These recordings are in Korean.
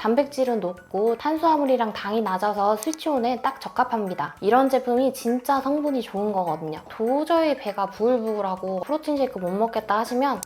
단백질은 높고 탄수화물이랑 당이 낮아서 스위치온에 딱 적합합니다. 이런 제품이 진짜 성분이 좋은 거거든요. 도저히 배가 부글부글하고 프로틴 쉐이크 못 먹겠다 하시면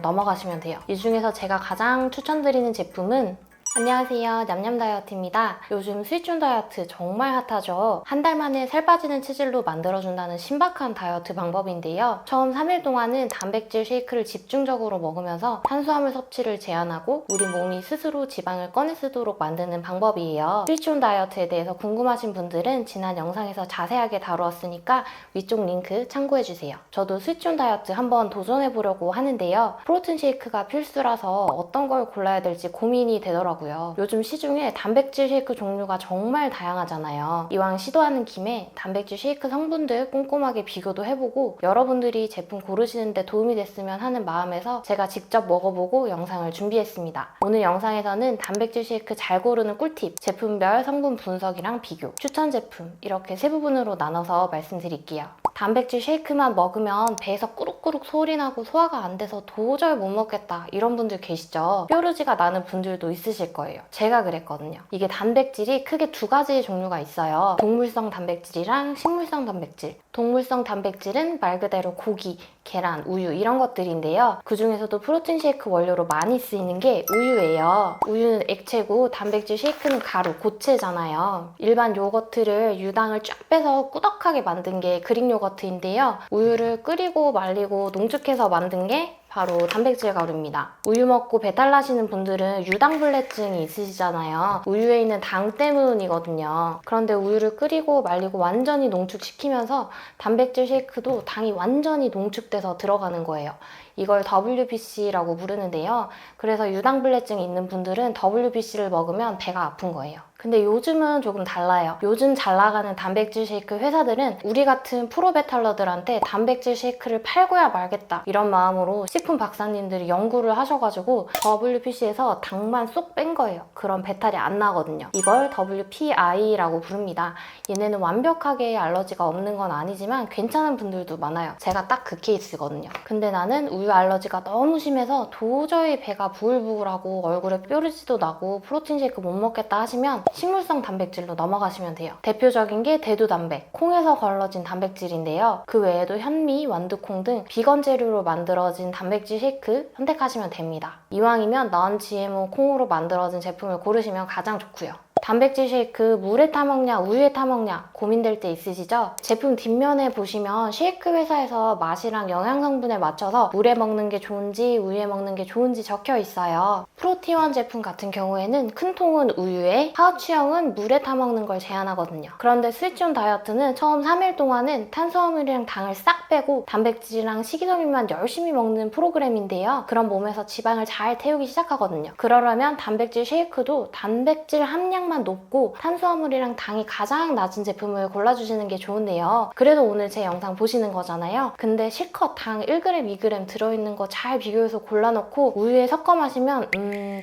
넘어가시면 돼요. 이 중에서 제가 가장 추천드리는 제품은 안녕하세요, 냠냠다이어트입니다. 요즘 스위치온 다이어트 정말 핫하죠. 한 달 만에 살 빠지는 체질로 만들어준다는 신박한 다이어트 방법인데요. 처음 3일 동안은 단백질 쉐이크를 집중적으로 먹으면서 탄수화물 섭취를 제한하고 우리 몸이 스스로 지방을 꺼내 쓰도록 만드는 방법이에요. 스위치온 다이어트에 대해서 궁금하신 분들은 지난 영상에서 자세하게 다루었으니까 위쪽 링크 참고해주세요. 저도 스위치온 다이어트 한번 도전해보려고 하는데요. 프로틴 쉐이크가 필수라서 어떤 걸 골라야 될지 고민이 되더라고요. 요즘 시중에 단백질 쉐이크 종류가 정말 다양하잖아요. 이왕 시도하는 김에 단백질 쉐이크 성분들 꼼꼼하게 비교도 해보고 여러분들이 제품 고르시는데 도움이 됐으면 하는 마음에서 제가 직접 먹어보고 영상을 준비했습니다. 오늘 영상에서는 단백질 쉐이크 잘 고르는 꿀팁, 제품별 성분 분석이랑 비교, 추천 제품 이렇게 세 부분으로 나눠서 말씀드릴게요. 단백질 쉐이크만 먹으면 배에서 꾸룩꾸룩 소리 나고 소화가 안 돼서 도저히 못 먹겠다 이런 분들 계시죠? 뾰루지가 나는 분들도 있으실 거예요. 제가 그랬거든요. 이게 단백질이 크게 두 가지 종류가 있어요. 동물성 단백질이랑 식물성 단백질. 동물성 단백질은 말 그대로 고기, 계란, 우유 이런 것들인데요. 그 중에서도 프로틴 쉐이크 원료로 많이 쓰이는 게 우유예요. 우유는 액체고 단백질 쉐이크는 가루, 고체잖아요. 일반 요거트를 유당을 쫙 빼서 꾸덕하게 만든 게 그릭 요거트인데요. 우유를 끓이고 말리고 농축해서 만든 게 바로 단백질 가루입니다. 우유 먹고 배탈 나시는 분들은 유당불내증이 있으시잖아요. 우유에 있는 당 때문이거든요. 그런데 우유를 끓이고 말리고 완전히 농축시키면서 단백질 쉐이크도 당이 완전히 농축돼서 들어가는 거예요. 이걸 WBC라고 부르는데요. 그래서 유당불내증이 있는 분들은 WBC를 먹으면 배가 아픈 거예요. 근데 요즘은 조금 달라요. 요즘 잘 나가는 단백질 쉐이크 회사들은 우리 같은 프로배탈러들한테 단백질 쉐이크를 팔고야 말겠다 이런 마음으로 식품 박사님들이 연구를 하셔가지고 WBC에서 당만 쏙 뺀 거예요. 그럼 배탈이 안 나거든요. 이걸 WPI라고 부릅니다. 얘네는 완벽하게 알러지가 없는 건 아니지만 괜찮은 분들도 많아요. 제가 딱 그 케이스거든요. 근데 나는 우유 알러지가 너무 심해서 도저히 배가 부글부글하고 얼굴에 뾰루지도 나고 프로틴 쉐이크 못 먹겠다 하시면 식물성 단백질로 넘어가시면 돼요. 대표적인 게 대두단백, 콩에서 걸러진 단백질인데요. 그 외에도 현미, 완두콩 등 비건 재료로 만들어진 단백질 쉐이크 선택하시면 됩니다. 이왕이면 non-GMO 콩으로 만들어진 제품을 고르시면 가장 좋고요. 단백질 쉐이크 물에 타먹냐 우유에 타먹냐 고민될 때 있으시죠? 제품 뒷면에 보시면 쉐이크 회사에서 맛이랑 영양 성분에 맞춰서 물에 먹는 게 좋은지 우유에 먹는 게 좋은지 적혀 있어요. 프로티원 제품 같은 경우에는 큰 통은 우유에 파우치형은 물에 타먹는 걸 제한하거든요. 그런데 스위치온 다이어트는 처음 3일 동안은 탄수화물이랑 당을 싹 빼고 단백질이랑 식이섬유만 열심히 먹는 프로그램인데요. 그런 몸에서 지방을 잘 태우기 시작하거든요. 그러려면 단백질 쉐이크도 단백질 함량 만 높고 탄수화물이랑 당이 가장 낮은 제품을 골라주시는 게 좋은데요. 그래도 오늘 제 영상 보시는 거잖아요. 근데 실컷 당 1g, 2g 들어있는 거 잘 비교해서 골라놓고 우유에 섞어 마시면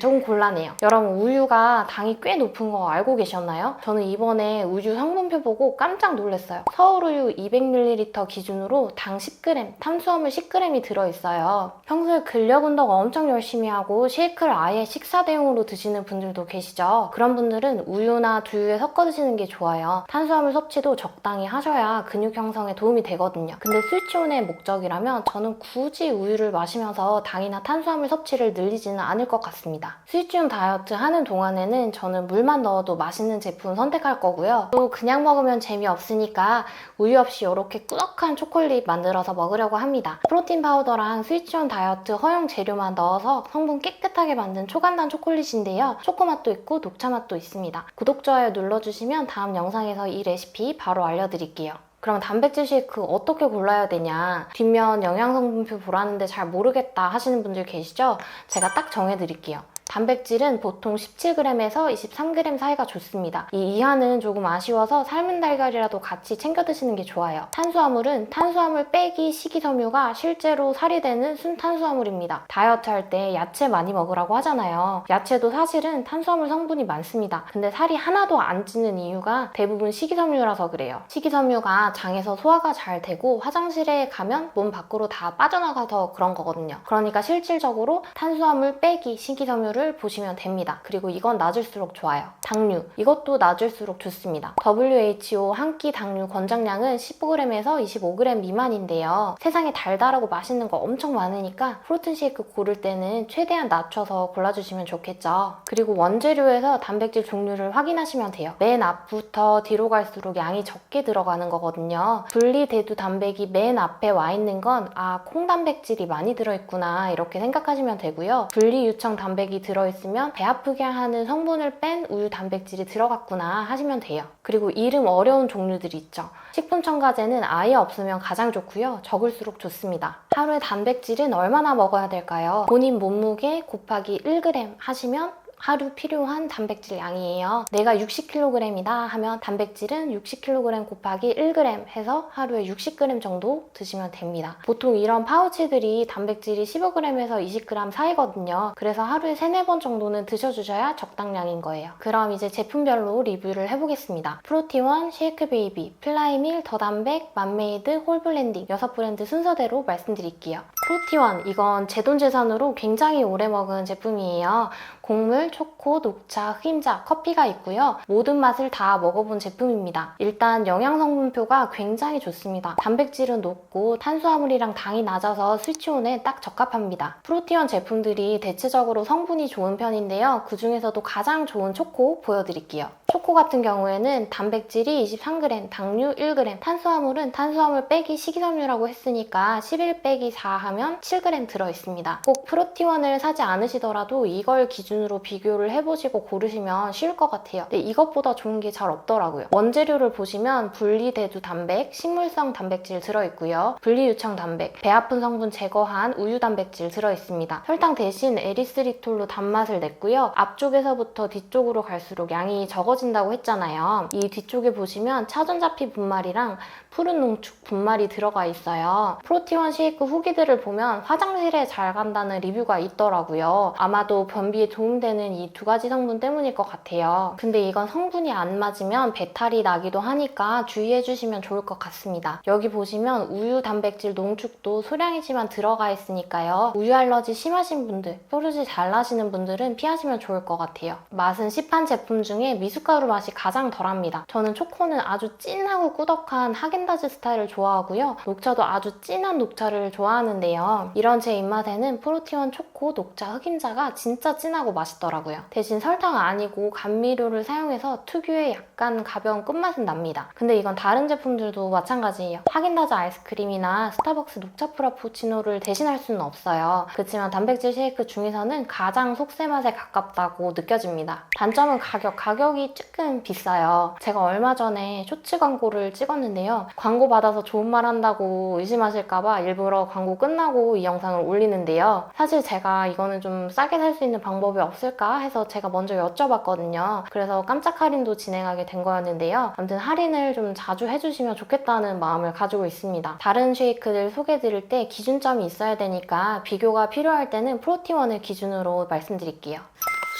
조금 곤란해요. 여러분 우유가 당이 꽤 높은 거 알고 계셨나요? 저는 이번에 우유 성분표 보고 깜짝 놀랐어요. 서울우유 200ml 기준으로 당 10g, 탄수화물 10g이 들어있어요. 평소에 근력 운동 엄청 열심히 하고 쉐이크를 아예 식사 대용으로 드시는 분들도 계시죠? 그런 분들은 우유나 두유에 섞어 드시는 게 좋아요. 탄수화물 섭취도 적당히 하셔야 근육 형성에 도움이 되거든요. 근데 스위치온의 목적이라면 저는 굳이 우유를 마시면서 당이나 탄수화물 섭취를 늘리지는 않을 것 같습니다. 스위치온 다이어트 하는 동안에는 저는 물만 넣어도 맛있는 제품 선택할 거고요. 또 그냥 먹으면 재미없으니까 우유 없이 이렇게 꾸덕한 초콜릿 만들어서 먹으려고 합니다. 프로틴 파우더랑 스위치온 다이어트 허용 재료만 넣어서 성분 깨끗하게 만든 초간단 초콜릿인데요. 초코맛도 있고 녹차 맛도 있습니다. 구독, 좋아요 눌러주시면 다음 영상에서 이 레시피 바로 알려드릴게요. 그럼 단백질 쉐이크 어떻게 골라야 되냐? 뒷면 영양성분표 보라는데 잘 모르겠다 하시는 분들 계시죠? 제가 딱 정해드릴게요. 단백질은 보통 17g에서 23g 사이가 좋습니다. 이 이하는 조금 아쉬워서 삶은 달걀이라도 같이 챙겨 드시는 게 좋아요. 탄수화물은 탄수화물 빼기 식이섬유가 실제로 살이 되는 순탄수화물입니다. 다이어트 할 때 야채 많이 먹으라고 하잖아요. 야채도 사실은 탄수화물 성분이 많습니다. 근데 살이 하나도 안 찌는 이유가 대부분 식이섬유라서 그래요. 식이섬유가 장에서 소화가 잘 되고 화장실에 가면 몸 밖으로 다 빠져나가서 그런 거거든요. 그러니까 실질적으로 탄수화물 빼기 식이섬유를 종류를 보시면 됩니다. 그리고 이건 낮을수록 좋아요. 당류, 이것도 낮을수록 좋습니다. WHO 한 끼 당류 권장량은 15g에서 25g 미만인데요. 세상에 달달하고 맛있는 거 엄청 많으니까 프로틴 쉐이크 고를 때는 최대한 낮춰서 골라주시면 좋겠죠. 그리고 원재료에서 단백질 종류를 확인하시면 돼요. 맨 앞부터 뒤로 갈수록 양이 적게 들어가는 거거든요. 분리대두 단백이 맨 앞에 와 있는 건 콩 단백질이 많이 들어있구나 이렇게 생각하시면 되고요. 분리유청 단백이 들어있으면 배 아프게 하는 성분을 뺀 우유 단백질이 들어갔구나 하시면 돼요. 그리고 이름 어려운 종류들이 있죠. 식품 첨가제는 아예 없으면 가장 좋고요. 적을수록 좋습니다. 하루에 단백질은 얼마나 먹어야 될까요? 본인 몸무게 곱하기 1g 하시면 하루 필요한 단백질 양이에요. 내가 60kg이다 하면 단백질은 60kg 곱하기 1g 해서 하루에 60g 정도 드시면 됩니다. 보통 이런 파우치들이 단백질이 15g에서 20g 사이거든요. 그래서 하루에 3, 4번 정도는 드셔주셔야 적당량인 거예요. 그럼 이제 제품별로 리뷰를 해보겠습니다. 프로티원, 쉐이크베이비, 플라이밀, 더단백, 맘메이드, 홀블렌딩 6브랜드 순서대로 말씀드릴게요. 프로티원, 이건 제 돈 재산으로 굉장히 오래 먹은 제품이에요. 곡물, 초코, 녹차, 흑임자, 커피가 있고요. 모든 맛을 다 먹어본 제품입니다. 일단 영양성분표가 굉장히 좋습니다. 단백질은 높고 탄수화물이랑 당이 낮아서 스위치온에 딱 적합합니다. 프로티원 제품들이 대체적으로 성분이 좋은 편인데요. 그 중에서도 가장 좋은 초코 보여드릴게요. 초코 같은 경우에는 단백질이 23g, 당류 1g, 탄수화물은 탄수화물 빼기 식이섬유라고 했으니까 11 빼기 4 하면 7g 들어있습니다. 꼭 프로티원을 사지 않으시더라도 이걸 기준으로 비교를 해보시고 고르시면 쉬울 것 같아요. 근데 이것보다 좋은 게 잘 없더라고요. 원재료를 보시면 분리대두 단백, 식물성 단백질 들어있고요. 분리유청 단백, 배 아픈 성분 제거한 우유 단백질 들어있습니다. 설탕 대신 에리스리톨로 단맛을 냈고요. 앞쪽에서부터 뒤쪽으로 갈수록 양이 적어진다고 했잖아요. 이 뒤쪽에 보시면 차전자피 분말이랑 푸른 농축 분말이 들어가 있어요. 프로티원 쉐이크 후기들을 보면 화장실에 잘 간다는 리뷰가 있더라고요. 아마도 변비에 도움되는 이 2가지 성분 때문일 것 같아요. 근데 이건 성분이 안 맞으면 배탈이 나기도 하니까 주의해주시면 좋을 것 같습니다. 여기 보시면 우유 단백질 농축도 소량이지만 들어가 있으니까요. 우유 알러지 심하신 분들, 뾰루지 잘 나시는 분들은 피하시면 좋을 것 같아요. 맛은 시판 제품 중에 미숫가루 맛이 가장 덜합니다. 저는 초코는 아주 진하고 꾸덕한 하겐다즈 스타일을 좋아하고요. 녹차도 아주 진한 녹차를 좋아하는데요. 이런 제 입맛에는 프로티원 초코, 녹차, 흑임자가 진짜 진하고 맛있더라고요. 대신 설탕 아니고 감미료를 사용해서 특유의 약간 가벼운 끝맛은 납니다. 근데 이건 다른 제품들도 마찬가지예요. 하겐다즈 아이스크림이나 스타벅스 녹차 프라푸치노를 대신할 수는 없어요. 그렇지만 단백질 쉐이크 중에서는 가장 속세 맛에 가깝다고 느껴집니다. 단점은 가격이 조금 비싸요. 제가 얼마 전에 쇼츠 광고를 찍었는데요. 광고 받아서 좋은 말 한다고 의심하실까봐 일부러 광고 끝나고 이 영상을 올리는데요. 사실 제가 이거는 좀 싸게 살 수 있는 방법이 없을까 해서 제가 먼저 여쭤봤거든요. 그래서 깜짝 할인도 진행하게 된 거였는데요. 아무튼 할인을 좀 자주 해주시면 좋겠다는 마음을 가지고 있습니다. 다른 쉐이크들 소개드릴 때 기준점이 있어야 되니까 비교가 필요할 때는 프로티원을 기준으로 말씀드릴게요.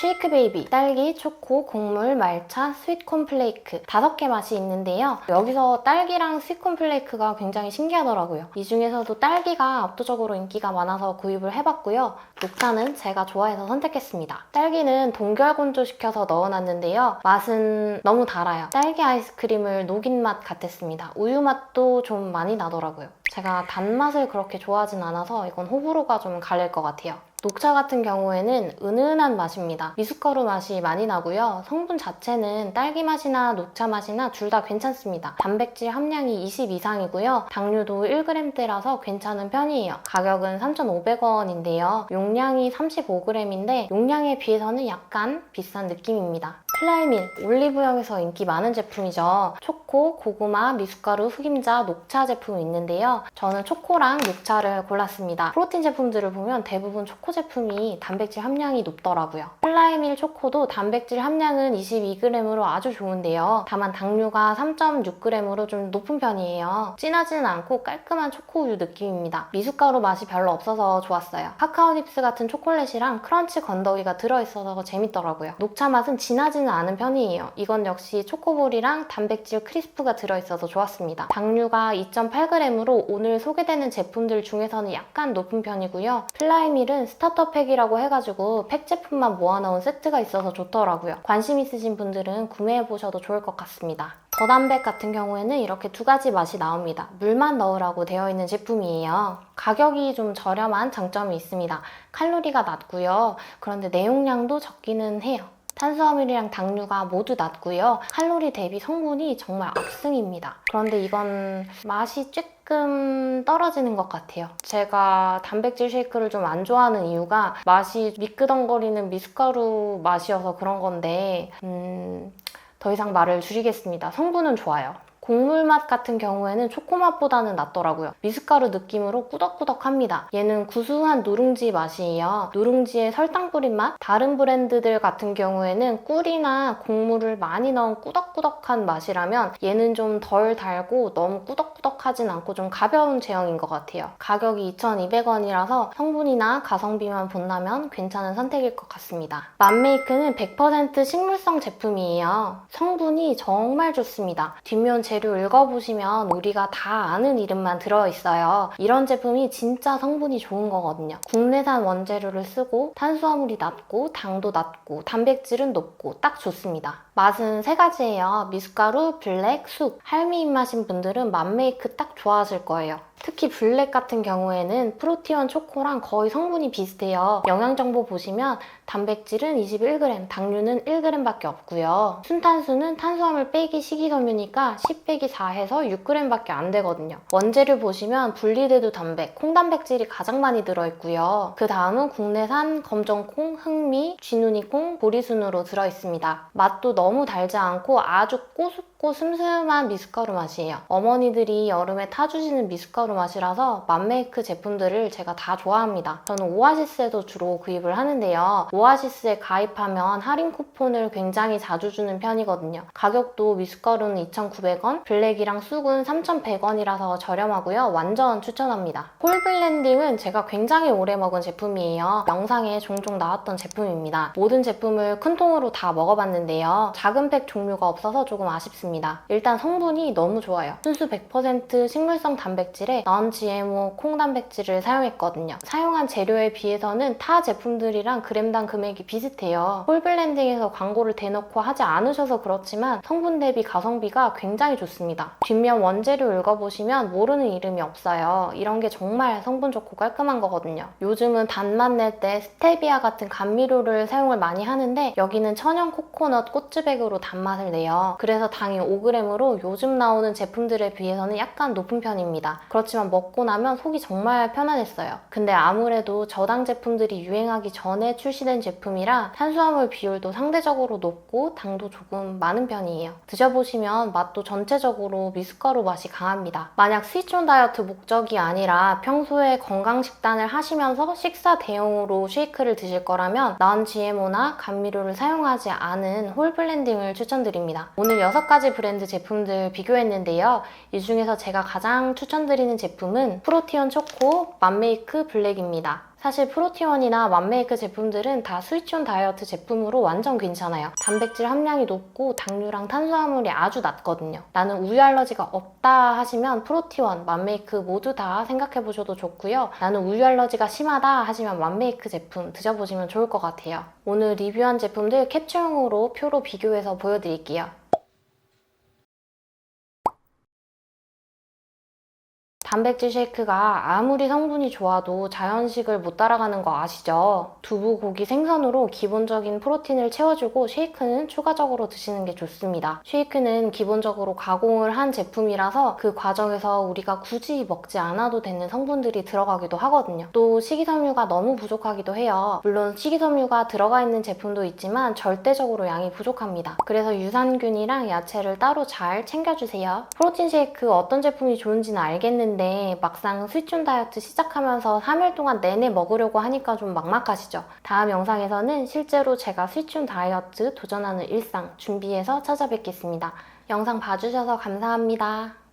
쉐이크베이비, 딸기, 초코, 곡물, 말차, 스윗콘 플레이크 5개 맛이 있는데요. 여기서 딸기랑 스윗콘 플레이크가 굉장히 신기하더라고요. 이 중에서도 딸기가 압도적으로 인기가 많아서 구입을 해봤고요. 녹차는 제가 좋아해서 선택했습니다. 딸기는 동결 건조시켜서 넣어놨는데요. 맛은 너무 달아요. 딸기 아이스크림을 녹인 맛 같았습니다. 우유 맛도 좀 많이 나더라고요. 제가 단맛을 그렇게 좋아하진 않아서 이건 호불호가 좀 갈릴 것 같아요. 녹차 같은 경우에는 은은한 맛입니다. 미숫가루 맛이 많이 나고요. 성분 자체는 딸기 맛이나 녹차 맛이나 둘 다 괜찮습니다. 단백질 함량이 20 이상이고요. 당류도 1g대라서 괜찮은 편이에요. 가격은 3,500원인데요. 용량이 35g인데 용량에 비해서는 약간 비싼 느낌입니다. 플라이밀, 올리브영에서 인기 많은 제품이죠. 초코, 고구마, 미숫가루, 흑임자, 녹차 제품이 있는데요. 저는 초코랑 녹차를 골랐습니다. 프로틴 제품들을 보면 대부분 초코 제품이 단백질 함량이 높더라고요. 플라이밀 초코도 단백질 함량은 22g으로 아주 좋은데요. 다만 당류가 3.6g으로 좀 높은 편이에요. 진하지는 않고 깔끔한 초코우유 느낌입니다. 미숫가루 맛이 별로 없어서 좋았어요. 카카오 닙스 같은 초콜릿이랑 크런치 건더기가 들어있어서 재밌더라고요. 녹차 맛은 진하지는 짜지는 않은 편이에요. 이건 역시 초코볼이랑 단백질 크리스프가 들어있어서 좋았습니다. 당류가 2.8g으로 오늘 소개되는 제품들 중에서는 약간 높은 편이고요. 플라이밀은 스타터팩이라고 해가지고 팩 제품만 모아놓은 세트가 있어서 좋더라고요. 관심 있으신 분들은 구매해보셔도 좋을 것 같습니다. 더담백 같은 경우에는 이렇게 두 가지 맛이 나옵니다. 물만 넣으라고 되어 있는 제품이에요. 가격이 좀 저렴한 장점이 있습니다. 칼로리가 낮고요. 그런데 내용량도 적기는 해요. 탄수화물이랑 당류가 모두 낮고요. 칼로리 대비 성분이 정말 압승입니다. 그런데 이건 맛이 조금 떨어지는 것 같아요. 제가 단백질 쉐이크를 좀 안 좋아하는 이유가 맛이 미끄덩거리는 미숫가루 맛이어서 그런 건데 더 이상 말을 줄이겠습니다. 성분은 좋아요. 곡물 맛 같은 경우에는 초코맛보다는 낫더라고요. 미숫가루 느낌으로 꾸덕꾸덕합니다. 얘는 구수한 누룽지 맛이에요. 누룽지에 설탕 뿌린 맛? 다른 브랜드들 같은 경우에는 꿀이나 곡물을 많이 넣은 꾸덕꾸덕한 맛이라면 얘는 좀 덜 달고 너무 꾸덕꾸덕하진 않고 좀 가벼운 제형인 것 같아요. 가격이 2,200원이라서 성분이나 가성비만 본다면 괜찮은 선택일 것 같습니다. 맘메이크는 100% 식물성 제품이에요. 성분이 정말 좋습니다. 뒷면 재료 읽어보시면 우리가 다 아는 이름만 들어있어요. 이런 제품이 진짜 성분이 좋은 거거든요. 국내산 원재료를 쓰고 탄수화물이 낮고 당도 낮고 단백질은 높고 딱 좋습니다. 맛은 세 가지예요. 미숫가루, 블랙, 쑥. 할미 입맛인 분들은 맘메이크 딱 좋아하실 거예요. 특히 블랙 같은 경우에는 프로티온 초코랑 거의 성분이 비슷해요. 영양정보 보시면 단백질은 21g, 당류는 1g밖에 없고요. 순탄수는 탄수화물 빼기 식이섬유니까 10 빼기 4 해서 6g밖에 안 되거든요. 원재료 보시면 분리대두 단백, 콩단백질이 가장 많이 들어있고요. 그 다음은 국내산 검정콩, 흑미, 쥐누니콩, 보리순으로 들어있습니다. 맛도 너무 달지 않고 아주 꼬숩고 슴슴한 미숫가루 맛이에요. 어머니들이 여름에 타주시는 미숫가루 맛이라서 맘메이크 제품들을 제가 다 좋아합니다. 저는 오아시스에도 주로 구입을 하는데요. 오아시스에 가입하면 할인 쿠폰을 굉장히 자주 주는 편이거든요. 가격도 미숫가루는 2,900원, 블랙이랑 쑥은 3,100원이라서 저렴하고요. 완전 추천합니다. 홀블렌딩은 제가 굉장히 오래 먹은 제품이에요. 영상에 종종 나왔던 제품입니다. 모든 제품을 큰 통으로 다 먹어봤는데요. 작은 팩 종류가 없어서 조금 아쉽습니다. 일단 성분이 너무 좋아요. 순수 100% 식물성 단백질에 non-GMO 콩 단백질을 사용했거든요. 사용한 재료에 비해서는 타 제품들이랑 그램당 금액이 비슷해요. 홀블렌딩에서 광고를 대놓고 하지 않으셔서 그렇지만 성분 대비 가성비가 굉장히 좋습니다. 뒷면 원재료 읽어보시면 모르는 이름이 없어요. 이런 게 정말 성분 좋고 깔끔한 거거든요. 요즘은 단맛 낼 때 스테비아 같은 감미료를 사용을 많이 하는데 여기는 천연 코코넛 꽃즈백으로 단맛을 내요. 그래서 당이 5g으로 요즘 나오는 제품들에 비해서는 약간 높은 편입니다. 그렇지만 먹고 나면 속이 정말 편안했어요. 근데 아무래도 저당 제품들이 유행하기 전에 출시된 제품이라 탄수화물 비율도 상대적으로 높고 당도 조금 많은 편이에요. 드셔보시면 맛도 전체적으로 미숫가루 맛이 강합니다. 만약 스위치온 다이어트 목적이 아니라 평소에 건강식단을 하시면서 식사 대용으로 쉐이크를 드실 거라면 non-GMO나 감미료를 사용하지 않은 홀블렌딩을 추천드립니다. 오늘 6가지 브랜드 제품들 비교했는데요. 이 중에서 제가 가장 추천드리는 제품은 프로티온 초코 맘메이크 블랙입니다. 사실 프로티온이나 맘메이크 제품들은 다 스위치온 다이어트 제품으로 완전 괜찮아요. 단백질 함량이 높고 당류랑 탄수화물이 아주 낮거든요. 나는 우유 알러지가 없다 하시면 프로티온, 맘메이크 모두 다 생각해보셔도 좋고요. 나는 우유 알러지가 심하다 하시면 맘메이크 제품 드셔보시면 좋을 것 같아요. 오늘 리뷰한 제품들 캡처용으로 표로 비교해서 보여드릴게요. 단백질 쉐이크가 아무리 성분이 좋아도 자연식을 못 따라가는 거 아시죠? 두부, 고기, 생선으로 기본적인 프로틴을 채워주고 쉐이크는 추가적으로 드시는 게 좋습니다. 쉐이크는 기본적으로 가공을 한 제품이라서 그 과정에서 우리가 굳이 먹지 않아도 되는 성분들이 들어가기도 하거든요. 또 식이섬유가 너무 부족하기도 해요. 물론 식이섬유가 들어가 있는 제품도 있지만 절대적으로 양이 부족합니다. 그래서 유산균이랑 야채를 따로 잘 챙겨주세요. 프로틴 쉐이크 어떤 제품이 좋은지는 알겠는데 막상 스위치온 다이어트 시작하면서 3일 동안 내내 먹으려고 하니까 좀 막막하시죠? 다음 영상에서는 실제로 제가 스위치온 다이어트 도전하는 일상 준비해서 찾아뵙겠습니다. 영상 봐주셔서 감사합니다.